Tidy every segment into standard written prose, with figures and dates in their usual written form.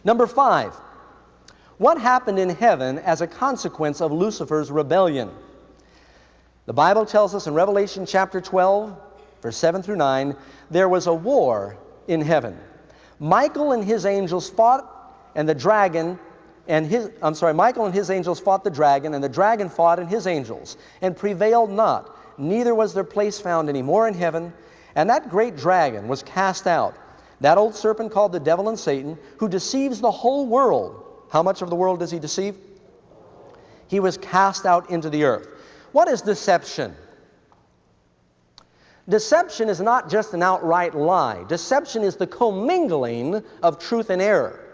Number 5, what happened in heaven as a consequence of Lucifer's rebellion? The Bible tells us in Revelation chapter 12, verse 7 through 9, there was a war in heaven. Michael and his angels fought, and the dragon Michael and his angels fought the dragon, and the dragon fought and his angels, and prevailed not. Neither was their place found any more in heaven. And that great dragon was cast out, that old serpent called the devil and Satan, who deceives the whole world. How much of the world does he deceive? He was cast out into the earth. What is deception? Deception is not just an outright lie. Deception is the commingling of truth and error.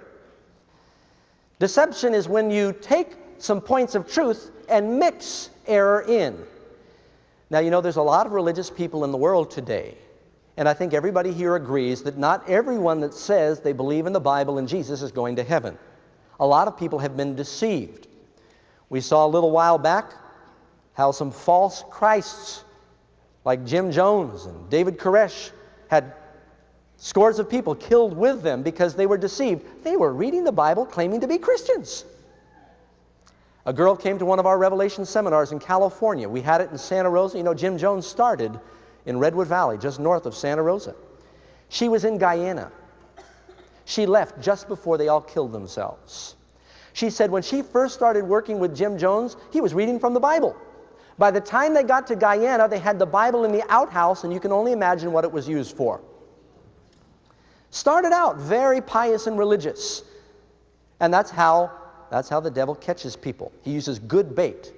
Deception is when you take some points of truth and mix error in. Now, you know, there's a lot of religious people in the world today, and I think everybody here agrees that not everyone that says they believe in the Bible and Jesus is going to heaven. A lot of people have been deceived. We saw a little while back how some false Christs like Jim Jones and David Koresh had scores of people killed with them because they were deceived. They were reading the Bible claiming to be Christians. A girl came to one of our Revelation seminars in California. We had it in Santa Rosa. You know, Jim Jones started in Redwood Valley, just north of Santa Rosa. She was in Guyana. She left just before they all killed themselves. She said when she first started working with Jim Jones, he was reading from the Bible. By the time they got to Guyana, they had the Bible in the outhouse, and you can only imagine what it was used for. Started out very pious and religious. And that's how the devil catches people. He uses good bait.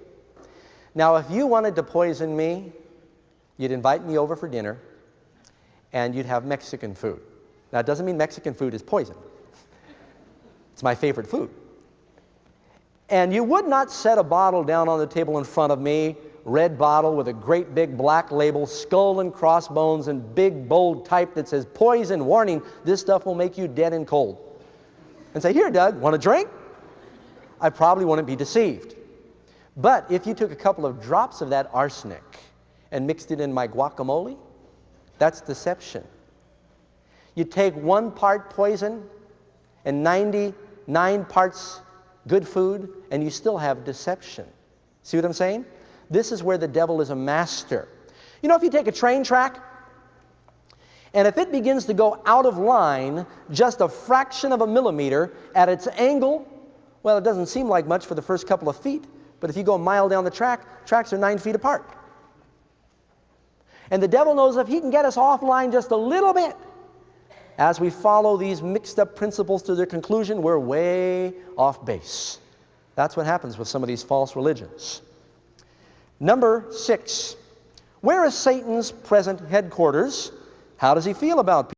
Now, if you wanted to poison me, you'd invite me over for dinner, and you'd have Mexican food. Now, it doesn't mean Mexican food is poison. It's my favorite food. And you would not set a bottle down on the table in front of me, red bottle with a great big black label, skull and crossbones, and big bold type that says, poison, warning, this stuff will make you dead and cold. And say, here, Doug, want a drink? I probably wouldn't be deceived. But if you took a couple of drops of that arsenic and mixed it in my guacamole, that's deception. You take 1 part poison and 99 parts good food, and you still have deception. See what I'm saying? This is where the devil is a master. You know, if you take a train track, and if it begins to go out of line just a fraction of a millimeter at its angle, well, it doesn't seem like much for the first couple of feet, but if you go a mile down the track, tracks are 9 feet apart. And the devil knows if he can get us offline just a little bit, as we follow these mixed up principles to their conclusion, we're way off base. That's what happens with some of these false religions. Number 6, where is Satan's present headquarters? How does he feel about people?